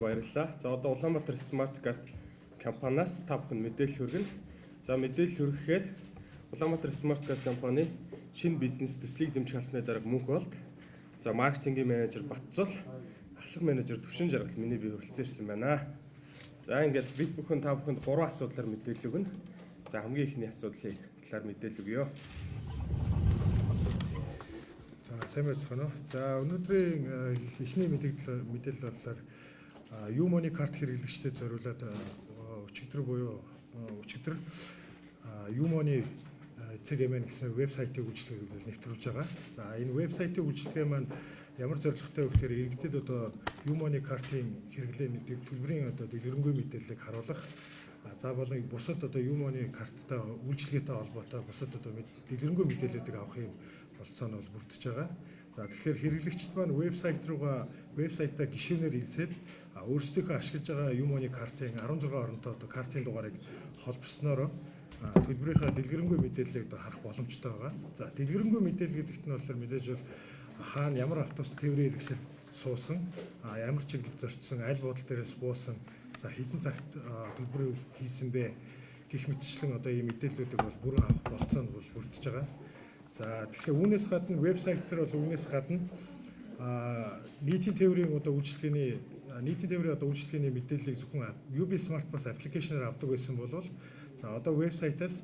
Баярлалаа. За одоо Улаанбаатар Smart Card компаниас та бүхэн мэдээлэл хүргэнэ. За мэдээлэл хүргэхээр Улаанбаатар Smart Card компани шинэ бизнес төслийг дэмжих албаны дарга Мөнх болд. За маркетингийн менежер Батцул, ахлах менежер Төвшин Жаргал миний бие хүрэлцэн ирсэн байна. За ингээд бид бүхэн та бүхэнд 3 асуудлаар мэдээлэл өгнө. За хамгийн ихний асуудлын талаар мэдээлэл өгье. За сайн байцгаана уу. За өнөөдрийн эхний мэдээлэл болохоор Юмоны карт хэрэглэгчдэд зориулаад өчигдөр буюу өчигдөр Юмоны CGM гэсэн вебсайтыг үйлчлэгийг нэвтрүүлж байгаа. За энэ вебсайтын үйлчлэгээ маань ямар зорилготой вэ гэхээр иргэдэд одоо Юмоны картын хэрэглээний төлбөрийн одоо дэлгэрэнгүй мэдээллийг харуулах, за болон бусад одоо Юмоны карттай үйлчлэгээтэй холбоотой бусад одоо дэлгэрэнгүй мэдээллүүдийг авахын болцоо нь бол бүрдэж байгаа. За тэгэхээр хэрэглэгчид маань вебсайтаа гишүүнээр илсээд өөрсдийнхөө ашиглаж байгаа Юмоны картын 16 оронтой одоо картын дугаарыг холбосноор төлбөрийнхаа дэлгэрэнгүй мэдээллийг харах боломжтой байгаа. За дэлгэрэнгүй мэдээлэл гэдэгт нь болохоор мэдээж бол хаана ямар автобус тээврийн хэрэгсэл суусан, ямар чиглэл зорчсон, аль буудал дээрээс буусан, за хэдэн цагт төлбөр хийсэн бэ гэх мэтчлэн одоо ийм мэдээллүүдийг бол бүрэн авах болцоо нь бол бүрдэж байгаа. За тэгэхээр үүнээс гадна вебсайт дээр бол үүнээс гадна нийтийн тээврийн одоо үйлчлэгээний мэдээллийг зөвхөн UB Smart Pass аппликейшнээр авдаг байсан бол за одоо вебсайтаас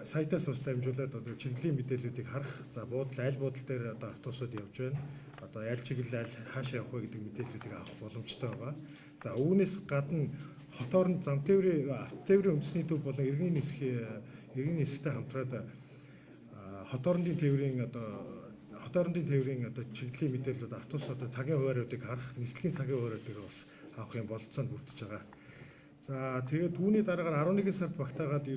сайтаас бас дамжуулаад одоо чиглэлийн мэдээллүүдийг харах, за аль буудал дээр одоо автобусууд явж байна, одоо аль чиглэл хаашаа явах вэ гэдэг мэдээллүүдийг авах боломжтой байгаа. За үүнээс гадна хот орон зам тээврийн үндэсний төв болон иргэний нисгтэй хамтраад хот орондын тээврийн одоо чиглэлийн мэдээллүүд автобус одоо цагийн хуваарьуудыг харах, нислэгийн цагийн хуваарьуудыг бас авах юм болцоонд бүрдэж байгаа. За тэгээд үүний дараагаар 11 сард багтаагаад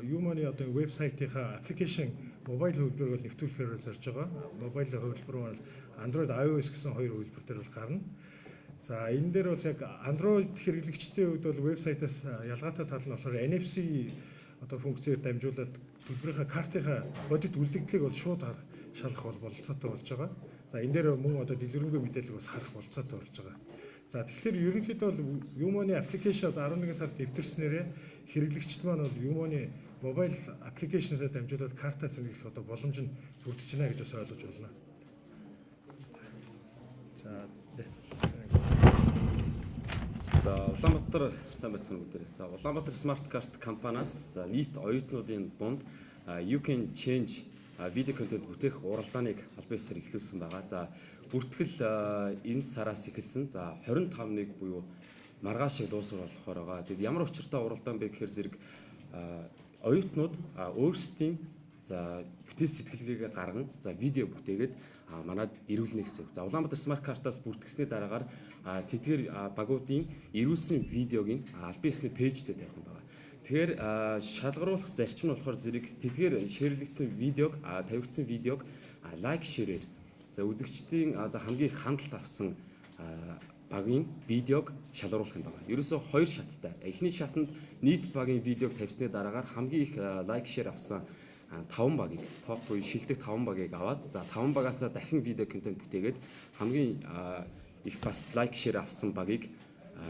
Юмоны одоо вебсайтынхаа аппликейшн мобайл хөлбөрөөр бол нэвтрүүлэхээр зорж байгаа. Мобайл хөлбөр бол Android, iOS гэсэн хоёр хөлбөр дээр бол гарна. За энэ дээр бол яг Android хэрэглэгчдийн хувьд бол вебсайтаас ялгаатай тал нь болохоор NFC одоо функцээр дамжуулаад төлбөрийнхаа картынхаа бодит үлдэгдлийг бол шууд шалгах бол болцоотой болж байгаа. За энэ дээр мөн одоо дэлгэрэнгүй мэдээлэл бас харах болцоотой болж байгаа. За тэгэхээр ерөнхийдөө бол Юмоны аппликейшн 11 сард нэвтэрснээрээ хэрэглэгчид маань бол Юмоны мобайл аппликейшнээс дамжуулаад картаа сэргийлэх одоо боломж нь бүрдэж байна гэж бас ойлгож байна. За Улаанбаатар сайн байцгаана бүгдээрээ. За Улаанбаатар Smart Card компаниас нийт оюутнуудын дунд You Can Change видео контент бүтээх уралдааныг албан ёсоор эхлүүлсэн байгаа. За бүртгэл энэ сараас эхэлсэн. За 25-ыг буюу маргааш шиг дуусах болохоор байгаа. Тэгэд ямар учиртай уралдаан бэ гэхээр зэрэг оюутнууд өөрсдийн за бүтээл сэтгэлгээгээ гарган за видео бүтээгээд манад ирүүлнэ гэсэн. За Улаанбаатар Smart Card-аас бүртгэсний дараагаар тэдгээр багуудын ирүүлсэн видеогийн албан ёсны пэйжтэй тавих юм байна. Тэгэхээр шалгаруулах зарчим нь болохоор зэрэг тэдгээр шеэрлэгдсэн видеог тавигдсан видеог лайк шеэрээр за үзэгчдийн одоо хамгийн их хандлт авсан багийн видеог шалгаруулах юм байна. Ерөөсөө хоёр шаттай. Эхний шатанд нийт багийн видеог тавьсны дараагаар хамгийн их лайк шеэр авсан 5 багийг топ буюу шилдэг 5 багийг аваад за 5 багаас дахин видео контент бүтээгээд хамгийн их бас лайк шеэр авсан багийг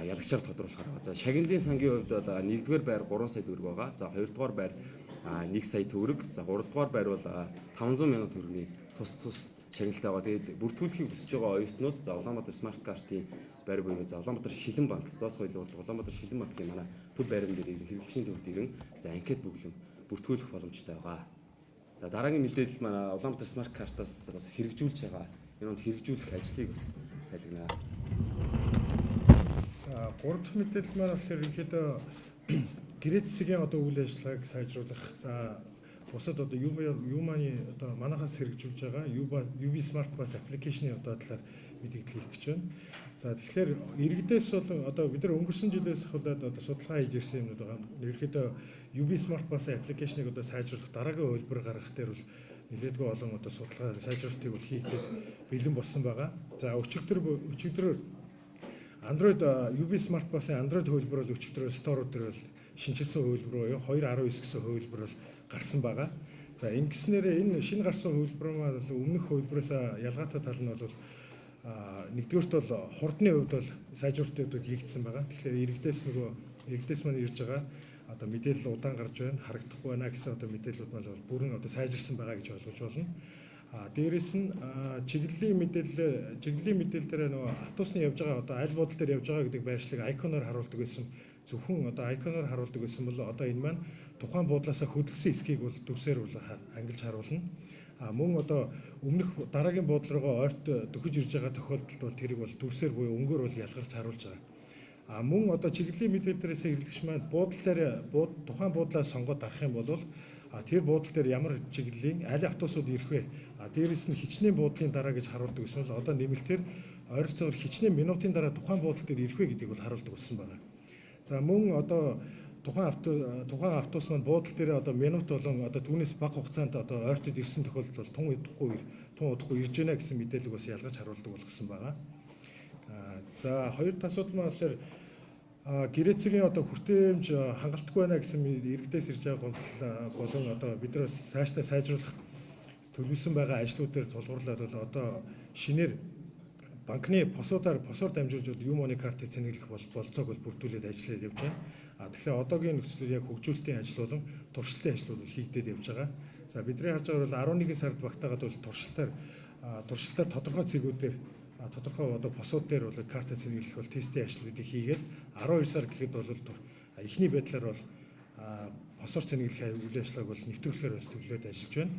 ялагчаар тодруулахаар байгаа. За шагналын сангийн хувьд бол 1-р байр 3 сая төгрөг байгаа. За 2-р байр 1 сая төгрөг. За 3-р байр бол 500 сая төгрөгийн тус шагналтай байгаа. Тэгээд бүртгүүлэхийг хүсэж байгаа оюутнууд за Улаанбаатар Smart Card-ийн байр буюу за Улаанбаатар Шилэн банк, зоос хоёул Улаанбаатар Шилэн банкын манай төв байран дээр хэрэглэгчийн төвд ирэн за анкет бүглэм бүртгүүлэх боломжтой байгаа. За дараагийн мэдээлэл манай Улаанбаатар Smart Card-аас бас хэрэгжүүлж байгаа. Энэ онд хэрэгжүүлэх ажлыг бас тайлгнаа. За 3 дахь мэдээлэл маань болохоор ерөнхийдөө гэрээ засгийн одоо үйл ажиллагааг сайжруулах, за бусад одоо Юмоны одоо манахаас хэрэгжүүлж байгаа UB Smart Pass аппликейшны одоо талаар мэдээлэл хийх гэж байна. За тэгэхээр иргэдээс бол одоо бид нар өнгөрсөн жилээс ахуулаад одоо судалгаа хийж ирсэн юмнууд байгаа. Ерөнхийдөө UB Smart Pass аппликейшнийг одоо сайжруулах дараагийн хөлбөр гаргах дээр бол нэлээдгүй олон одоо судалгаа сайжруулалтыг бол хийхэд бэлэн болсон байгаа. За өчигдөр Android UB Smart Pass-ын Android хөлбөр бол өчигдөр сторууд дээр бол шинжилсэн хөлбөр буюу 2.19 гэсэн хөлбөр бол гарсан байгаа. За ингэснээр энэ шинэ гарсан хөлбөр маань өмнөх хөлбөрөөс ялгаатай тал нь бол нэгдүгürt бол хурдны хувьд бол сайжруулалтууд хийгдсэн байгаа. Тэгэхээр иргэдээс маань ирж байгаа одоо мэдээлэл удаан гарч байна, харагдахгүй байна гэсэн одоо мэдээлэлүүд маань бол бүрэн одоо сайжирсан байгаа гэж ойлгож болно. Дээрээс нь чиглэлийн мэдээлэл дээр нөгөө автобусны явж байгаа одоо аль буудал дээр явж байгаа гэдэг байршлыг айконоор харуулдаг байсан. Зөвхөн одоо айконоор харуулдаг байсан бол одоо энэ маань тухайн буудлаасаа хөдөлсөн эсхийг бол дүрсээр бол ангилж харуулна. Мөн одоо өмнөх дараагийн буудлал руугаа ойрт дөхөж ирж байгаа тохиолдолд бол тэрийг бол дүрсээр буюу өнгөөр бол ялгарч харуулж байгаа. Мөн одоо чиглэлийн мэдээлэл дээрээс хэрэглэгч маань тухайн буудлаа сонгоод дарах юм бол тэр буудлал дээр ямар чиглэлийн аль автобусууд ирэх вэ? Дээрээс нь хичнээн буудлын дараа гэж харуулдаг гэсэн бол одоо нэмэлтээр ойролцоогоор хичнээн минутын дараа тухайн буудлал дээр ирэх вэ гэдгийг бол харуулдаг болсон байна. За мөн одоо тухайн автобус маань буудлал дээр одоо минут болон одоо түүнээс бага хугацаанд одоо ойртод ирсэн тохиолдолд тун удахгүй ирж байна гэсэн мэдээлэл бас ялгаж харуулдаг болгосон байна. За хоёр дахь асуудал маань болохоор гэрээцгийн одоо хүртээмж хангалтгүй байна гэсэн иргэдээс ирж байгаа гомдол болон одоо бид нар цаашдаа сайжруулах төлөвлөсөн байгаа ажлууд дээр тулгуурлаад бол одоо шинээр банкны посоор дамжуулж Юмоны картыг цэнэглэх болцоог бол бүрдүүлээд ажиллаад явж байна. Тэгэхээр одоогийн нөхцөлөөр яг хөгжүүлэлтийн ажил болон туршилтын ажлууд хийгдээд явж байгаа. За бидний харж байгаа бол 11 сард багтаагаад бол туршилтаар тодорхой цэгүүдээр тодорхой одоо посууд дээр бол карта цэнэглэх бол тестийн ажлуудыг хийгээд 12 сар гэхэд бол эхний байдлаар бол посоор цэнэглэх үйл ажиллагааг бол нэвтрүүлэхээр бол төглөөд ажиллаж байна.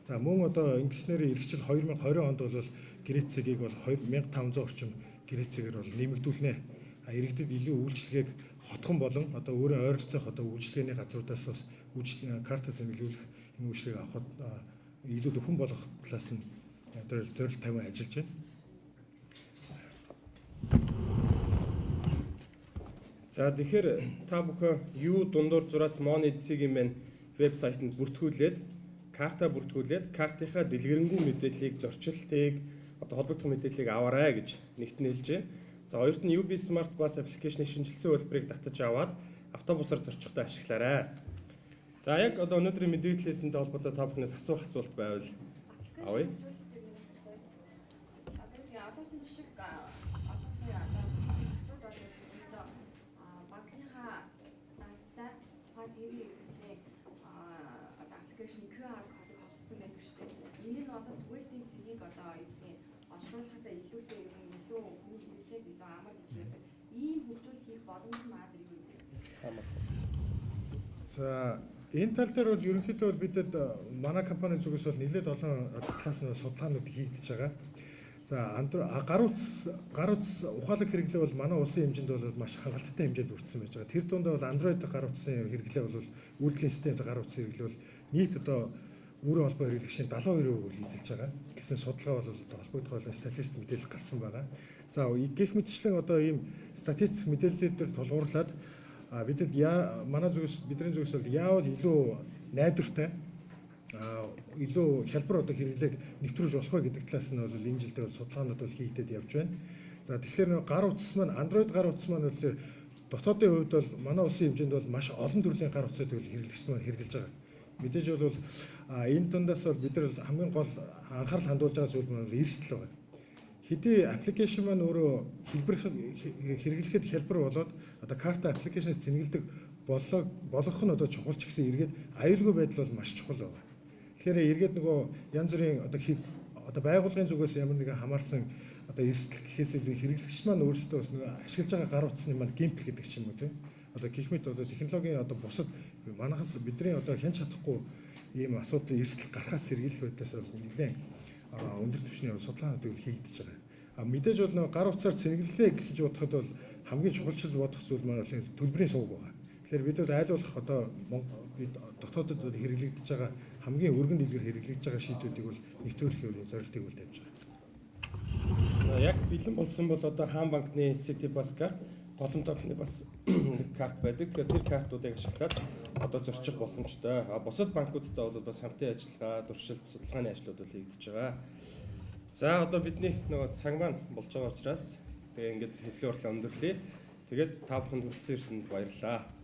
За мөн одоо ингэснээр иргэжил 2020 онд бол гэрээц цэгийг бол 2500 орчим гэрээц цэгээр бол нэмэгдүүлнэ. Иргэдэд илүү үйлчлэгийг хотхон болон одоо өөрийн ойролцоох одоо үйлчлэгээний газруудаас бас карта цэнэглүүлэх энэ үйлчлэгийг авахд илүү дөхөн болох талаас нь одоо зорилт тавин ажиллаж байна. За тэгэхээр та бүхэн юу дундуур зураас Моны эцгийн мэн вебсайтанд бүртгүүлээд картынхаа дэлгэрэнгүй мэдээллийг зорчилтыг одоо холбогдох мэдээллийг аваарай гэж нэгтэн хэлж байна. За хоёрт нь UB Smart Bus аппликейшний шинжилсэн хөлбөрийг татаж аваад автобусаар зорчихдоо ашиглаарай. За яг одоо өнөөдрийн мэдээлэлээсэнтэй холбоотой та бүхнээс асуулт байвал авъя. Аппликейшн QR кодыг холбосон байдаг шүү дээ. Энэ нь одоо түгээлийн цэгийг одоо олшруулахаас илүүтэй илүү хүмүүстээ илүү амар гэж ярьдаг. Ийм хөгжүүл хийх боломж маадаг юу гэдэг. За энэ тал дээр бол ерөнхийдөө бол бидэд манай компани зүгээс бол нэлээд олон талаас нь судалгаанууд хийгдэж байгаа. За гар утас ухаалаг хэрэглээ бол манай улсын хэмжээнд бол маш хангалттай хэмжээнд хүрсэн байж байгаа. Тэр дунд бол Android гар утасын хэрэглээ бол үйлдлийн системд гар утасын хэрэглээ бол нийт одоо үүрэг холбоо хэрэглэгчийн 72% бол эзэлж байгаа гэсэн судалгаа бол холбогдох болон статистик мэдээлэл гарсан байгаа. За гэх мэтчлэн одоо ийм статистик мэдээллүүд дээр тулгуурлаад бидний зүгээс бол яавал илүү найдвартай илүү хялбар одоо хэрэглээг нэвтрүүлж болох вэ гэдэг талаас нь бол энэ жилдээ бол судалгаанууд бол хийгдээд явж байна. За тэгэхээр гар утас маань Android гар утас маань бол дотоодын хувьд бол манай улсын хэмжээнд бол маш олон төрлийн гар утсыг хэрэглэгчид маань хэрэглэж байгаа. Мэдээж бол энэ дундаас бол бид нар хамгийн гол анхаарал хандуулж байгаа зүйл нь эрсдэл байна. Хэдий аппликейшн маань өөрөө хэрэглэхэд хялбар болоод одоо карта аппликейшнээс цэнгэлдэг болгох нь одоо чухал ч гэсэн эргээд аюулгүй байдал бол маш чухал байна. Тэгэхээр эргээд нөгөө янз бүрийн одоо байгууллагын зүгээс ямар нэгэн хамаарсан одоо эрсдэл гэхээс илүү хэрэглэгч маань өөрсдөө нөгөө ашиглаж байгаа гар утасны маань гэмтэл гэдэг ч юм уу тийм. Одоо гэх мэт одоо технологийн одоо бусад манайхаас бидний одоо хянч чадахгүй ийм асуудал эрсдэл гарахаас сэргийлэх байдлаас нэлээд өндөр түвшний судалгаанууд хийгдэж байгаа. Мэдээж бол нөгөө гар утсаар цэнгэллээ гэж бодоход бол хамгийн чухалчилж бодох зүйл маань төлбөрийн сувг байгаа. Тэгэхээр бид аль болох одоо дотоодод хэрэглэгдэж байгаа хамгийн өргөн дэлгэр хэрэглэгдэж байгаа шийдвэрүүдийг бол нэвтрүүлэх зорилтыг бол тавьж байгаа. Яг бэлэн болсон бол одоо хаан банкны City Bus карт, голом тооны бас карт байдаг. Тэгэхээр тэр картуудыг ашиглаад одоо зорчих боломжтой. Бусад банкудтай бол бас хамтын ажиллагаа, туршилт, судалгааны ажлууд бол хийгдэж байгаа. За одоо бидний нөгөө цаг маань болж байгаа учраас тэгээ ингээд хэвлэл урлаа өндөрлөе. Тэгээд та бүхэнд хүрэлцэн ирсэнд баярлалаа.